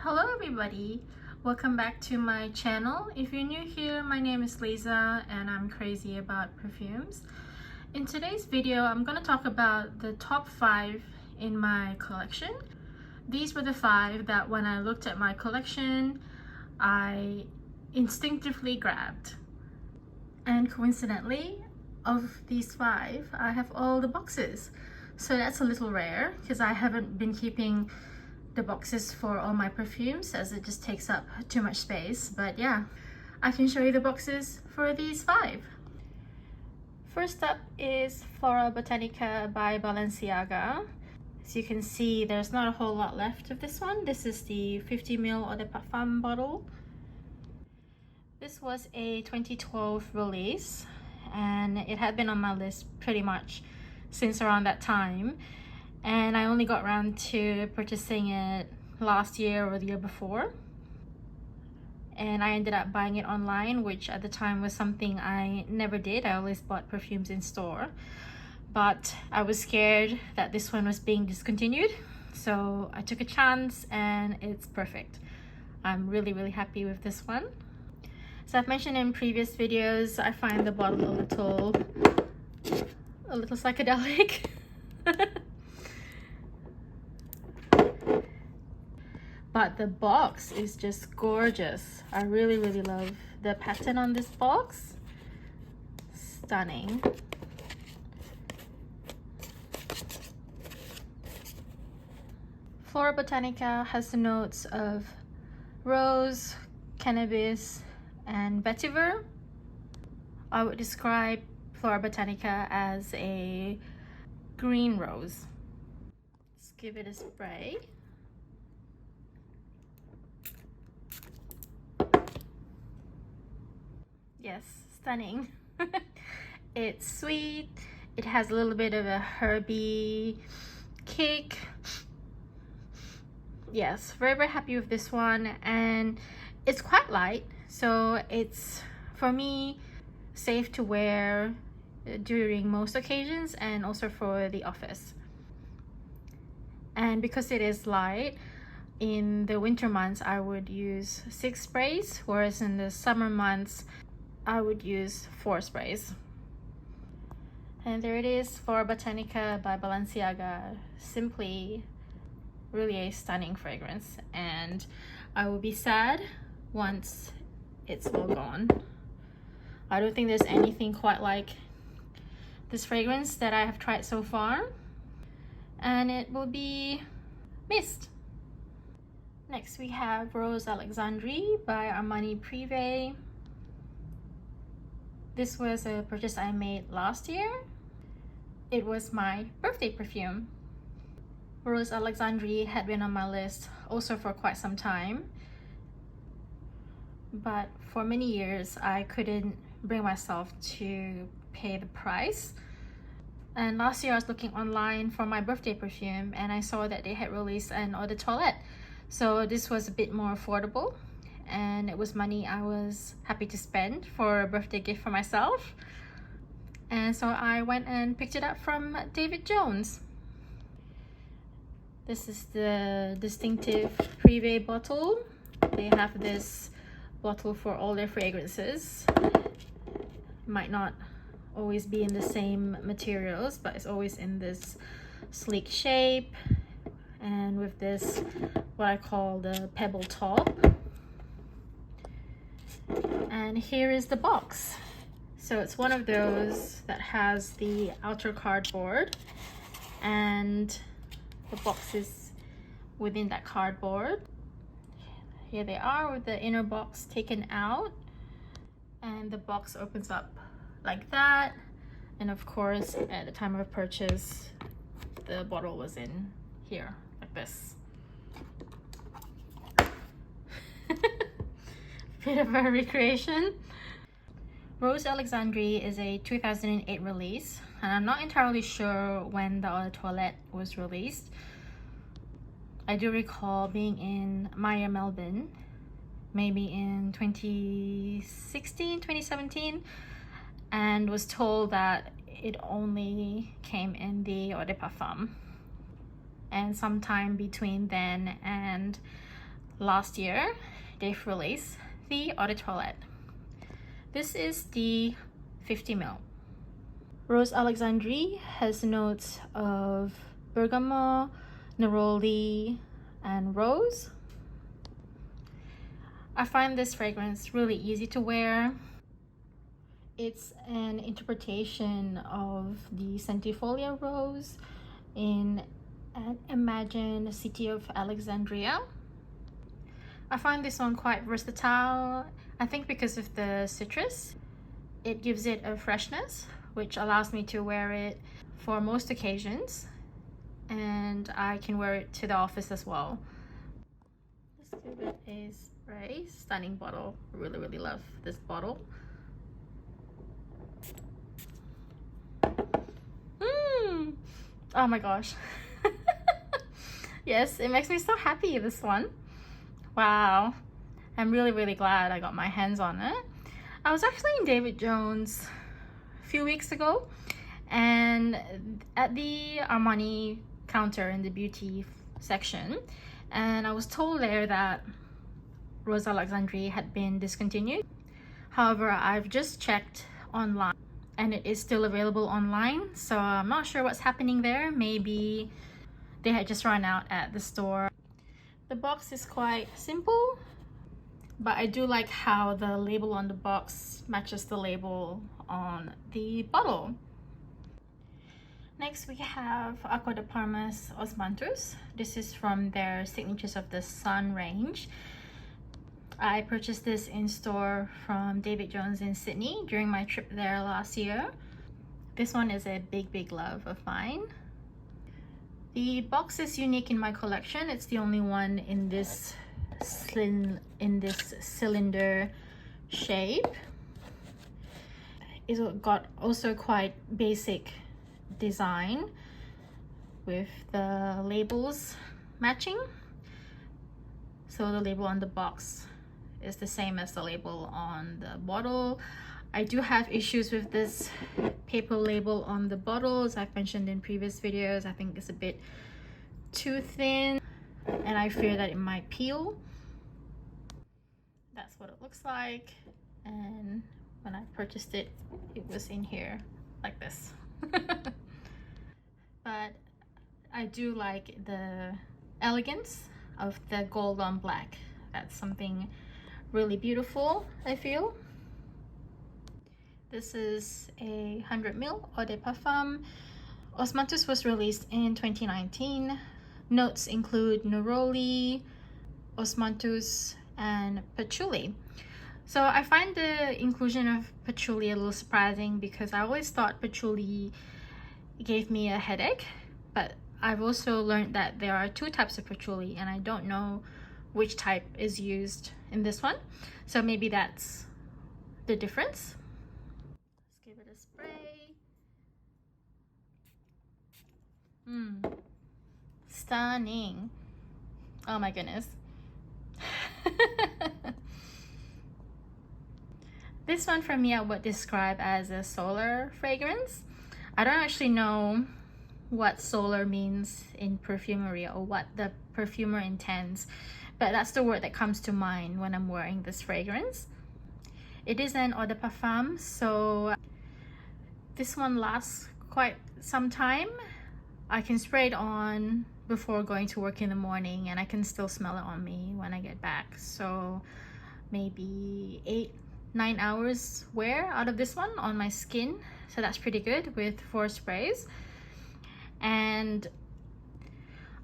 Hello everybody, welcome back to my channel. If you're new here, my name is Lisa and I'm crazy about perfumes. In today's video, I'm going to talk about the top 5 in my collection. These were the 5 that when I looked at my collection, I instinctively grabbed. And coincidentally, of these 5, I have all the boxes. So that's a little rare because I haven't been keeping the boxes for all my perfumes as it just takes up too much space. But yeah, I can show you the boxes for these 5. First up is Flora Botanica by Balenciaga. As you can see, there's not a whole lot left of this one. This is the 50ml Aqua de Parfum bottle. This was a 2012 release and it had been on my list pretty much since around that time. And I only got around to purchasing it last year or the year before. And I ended up buying it online, which at the time was something I never did. I always bought perfumes in store. But I was scared that this one was being discontinued. So I took a chance and it's perfect. I'm really happy with this one. So I've mentioned in previous videos, I find the bottle a little psychedelic. But the box is just gorgeous. I really love the pattern on this box. Stunning. Flora Botanica has the notes of rose, cannabis, and vetiver. I would describe Flora Botanica as a green rose. Let's give it a spray. Yes, stunning. It's sweet. It has a little bit of a herby kick. Yes, very happy with this one, and it's quite light, so it's, for me, safe to wear during most occasions and also for the office. And because it is light, in the winter months I would use 6 sprays, whereas in the summer months I would use 4 sprays. And there it is, Flora Botanica by Balenciaga. Simply really a stunning fragrance, and I will be sad once it's all gone. I don't think there's anything quite like this fragrance that I have tried so far, and it will be missed. Next we have Rose Alexandrie by Armani Prive. This was a purchase I made last year. It was my birthday perfume. Rose Alexandrie had been on my list also for quite some time, but for many years I couldn't bring myself to pay the price. And last year I was looking online for my birthday perfume and I saw that they had released an eau de toilette. So this was a bit more affordable, and it was money I was happy to spend for a birthday gift for myself. And so I went and picked it up from David Jones. This is the distinctive Prive bottle. They have this bottle for all their fragrances. It might not always be in the same materials, but it's always in this sleek shape and with this, what I call the pebble top. And here is the box. So it's one of those that has the outer cardboard, and the box is within that cardboard. Here they are with the inner box taken out, and the box opens up like that. And of course, at the time of purchase, the bottle was in here like this. Bit of a recreation. Rose Alexandrie is a 2008 release, and I'm not entirely sure when the eau de toilette was released. I do recall being in Maya, Melbourne, maybe in 2016, 2017, and was told that it only came in the eau de parfum. And sometime between then and last year they've released the Eau de Toilette. This is the 50 ml. Rose Alexandrie has notes of bergamot, neroli, and rose. I find this fragrance really easy to wear. It's an interpretation of the centifolia rose in an imagined city of Alexandria. I find this one quite versatile. I think because of the citrus, it gives it a freshness, which allows me to wear it for most occasions, and I can wear it to the office as well. Let's give it a spray. Stunning bottle. Really love this bottle. Oh my gosh. Yes, it makes me so happy, this one. Wow, I'm really glad I got my hands on it. I was actually in David Jones a few weeks ago, and at the Armani counter in the beauty section, and I was told there that Rose Alexandrie had been discontinued. However, I've just checked online and it is still available online, so I'm not sure what's happening there. Maybe they had just run out at the store. The box is quite simple, but I do like how the label on the box matches the label on the bottle. Next we have Aqua de Parma's Osmanthus. This is from their Signatures of the Sun range. I purchased this in store from David Jones in Sydney during my trip there last year. This one is a big love of mine. The box is unique in my collection. It's the only one in this cylinder shape. It's got also quite basic design with the labels matching. So the label on the box is the same as the label on the bottle. I do have issues with this paper label on the bottle, as I've mentioned in previous videos. I think it's a bit too thin and I fear that it might peel. That's what it looks like, and when I purchased it, it was in here like this. But I do like the elegance of the gold on black. That's something really beautiful, I feel. This is a 100 ml Eau de Parfum. Osmanthus was released in 2019. Notes include neroli, Osmanthus, and patchouli. So I find the inclusion of patchouli a little surprising because I always thought patchouli gave me a headache, but I've also learned that there are two types of patchouli and I don't know which type is used in this one, so maybe that's the difference. Let's give it a spray. Stunning. Oh my goodness. This one for me I would describe as a solar fragrance. I don't actually know what solar means in perfumery or what the perfumer intends, but that's the word that comes to mind when I'm wearing this fragrance. It is an eau de parfum, so this one lasts quite some time. I can spray it on before going to work in the morning and I can still smell it on me when I get back. So maybe 8-9 hours wear out of this one on my skin, so that's pretty good with 4 sprays. And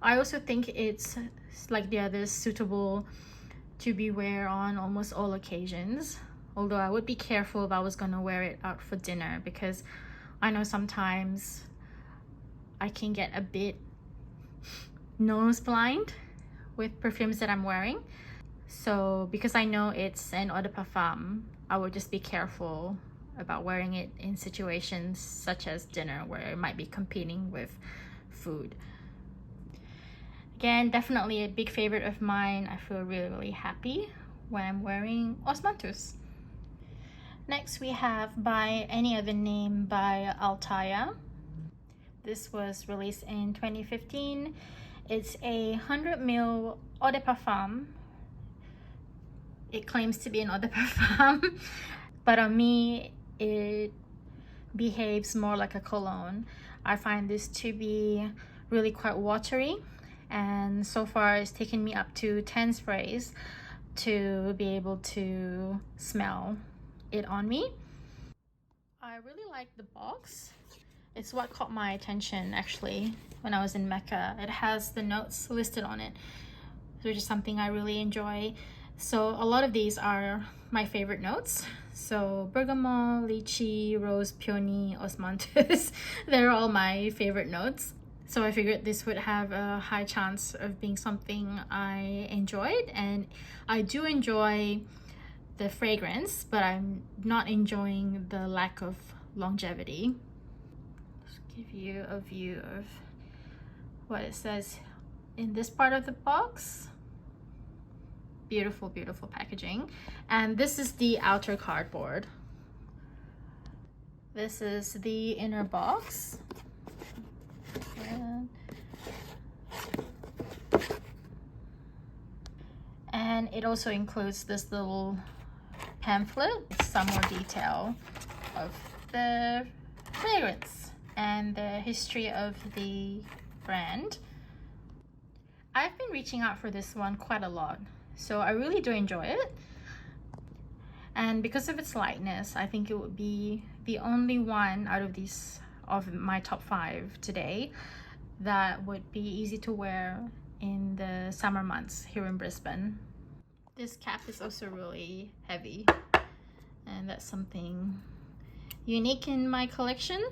I also think it's like the others suitable to be wear on almost all occasions, although I would be careful if I was going to wear it out for dinner, because I know sometimes I can get a bit nose blind with perfumes that I'm wearing. So because I know it's an eau de parfum, I would just be careful about wearing it in situations such as dinner where it might be competing with food. Again, definitely a big favorite of mine. I feel really happy when I'm wearing Osmanthus. Next we have By Any Other Name by ALTAIA. This was released in 2015. It's a 100 ml eau de parfum It claims to be an eau de parfum, but on me, it behaves more like a cologne. I find this to be really quite watery, and so far it's taken me up to 10 sprays to be able to smell it on me. I really like the box. It's what caught my attention actually when I was in Mecca. It has the notes listed on it, which is something I really enjoy. So a lot of these are my favorite notes. So bergamot, lychee, rose, peony, osmanthus. They're all my favorite notes. So I figured this would have a high chance of being something I enjoyed, and I do enjoy the fragrance, but I'm not enjoying the lack of longevity. Just give you a view of what it says in this part of the box. Beautiful, beautiful packaging. And this is the outer cardboard. This is the inner box. And it also includes this little pamphlet, some more detail of the fragrance and the history of the brand. I've been reaching out for this one quite a lot, so I really do enjoy it. And because of its lightness, I think it would be the only one out of these of my top 5 today that would be easy to wear in the summer months here in Brisbane. This cap is also really heavy, and that's something unique in my collection.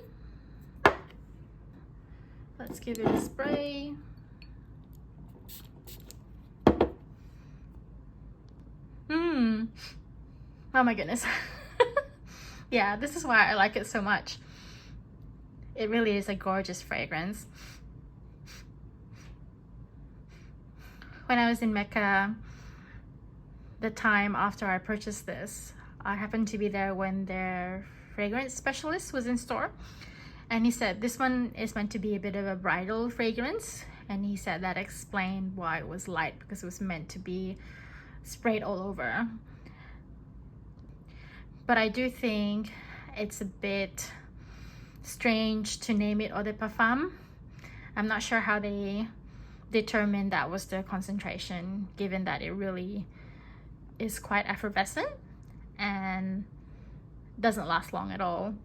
Let's give it a spray. Oh my goodness. Yeah, this is why I like it so much. It really is a gorgeous fragrance. When I was in Mecca, the time after I purchased this, I happened to be there when their fragrance specialist was in store, and he said this one is meant to be a bit of a bridal fragrance, and he said that explained why it was light, because it was meant to be sprayed all over. But I do think it's a bit strange to name it eau de parfum. I'm not sure how they determined that was the concentration, given that it really is quite effervescent and doesn't last long at all.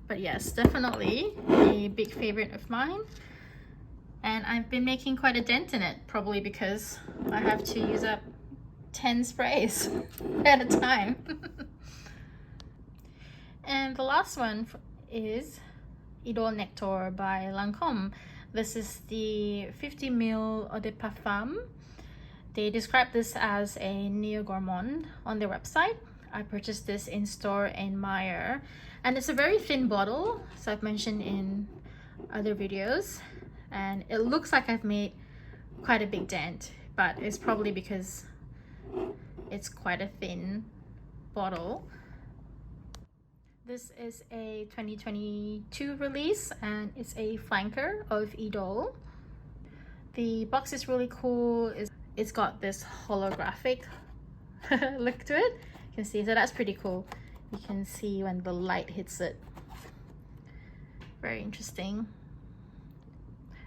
But yes, definitely a big favorite of mine, and I've been making quite a dent in it, probably because I have to use up 10 sprays at a time. And the last one is Idole Nectar by Lancôme. This is the 50 ml eau de parfum. They describe this as a neo gourmand on their website. I purchased this in store in Meyer, and it's a very thin bottle, so I've mentioned in other videos, and it looks like I've made quite a big dent, but it's probably because it's quite a thin bottle. This is a 2022 release, and it's a flanker of Idole. The box is really cool. It's got this holographic look to it. You can see, so that's pretty cool. You can see when the light hits it. Very interesting.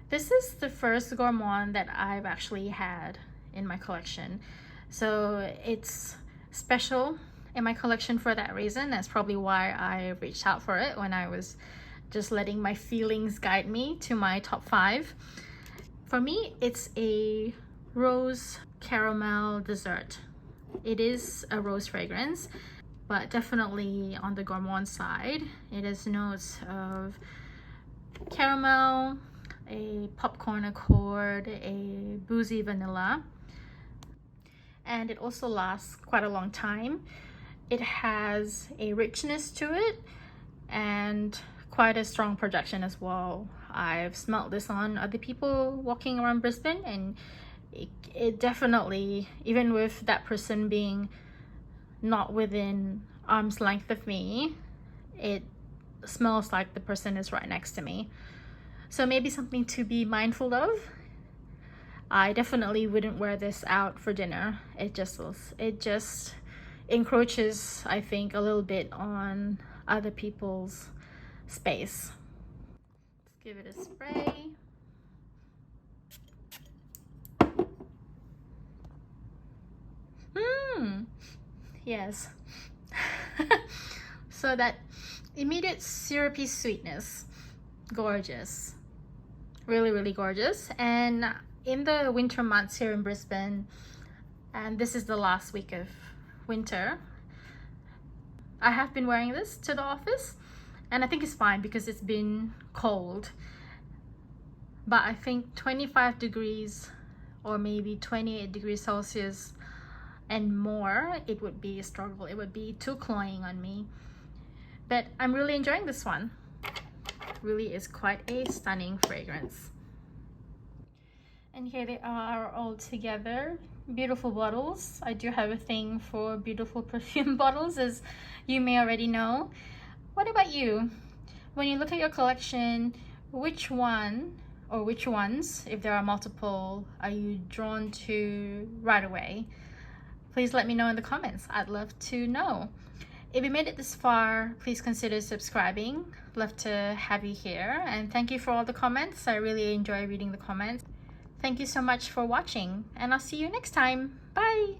This is the first gourmand that I've actually had in my collection, so it's special in my collection for that reason. That's probably why I reached out for it when I was just letting my feelings guide me to my top 5. For me, it's a rose caramel dessert. It is a rose fragrance, but definitely on the gourmand side. It has notes of caramel, a popcorn accord, a boozy vanilla, and it also lasts quite a long time. It has a richness to it and quite a strong projection as well. I've smelled this on other people walking around Brisbane, and it definitely, even with that person being not within arm's length of me, it smells like the person is right next to me. So maybe something to be mindful of. I definitely wouldn't wear this out for dinner. It just encroaches, I think, a little bit on other people's space. Let's give it a spray. Yes. So that immediate syrupy sweetness, gorgeous, really, really gorgeous. And in the winter months here in Brisbane, and this is the last week of winter, I have been wearing this to the office, and I think it's fine because it's been cold. But I think 25 degrees or maybe 28 degrees Celsius and more, it would be a struggle. It would be too cloying on me. But I'm really enjoying this one. Really is quite a stunning fragrance. And here they are all together. Beautiful bottles. I do have a thing for beautiful perfume bottles, as you may already know. What about you? When you look at your collection, which one or which ones, if there are multiple, are you drawn to right away? Please let me know in the comments. I'd love to know. If you made it this far, please consider subscribing. Love to have you here, and thank you for all the comments. I really enjoy reading the comments. Thank you so much for watching, and I'll see you next time. Bye!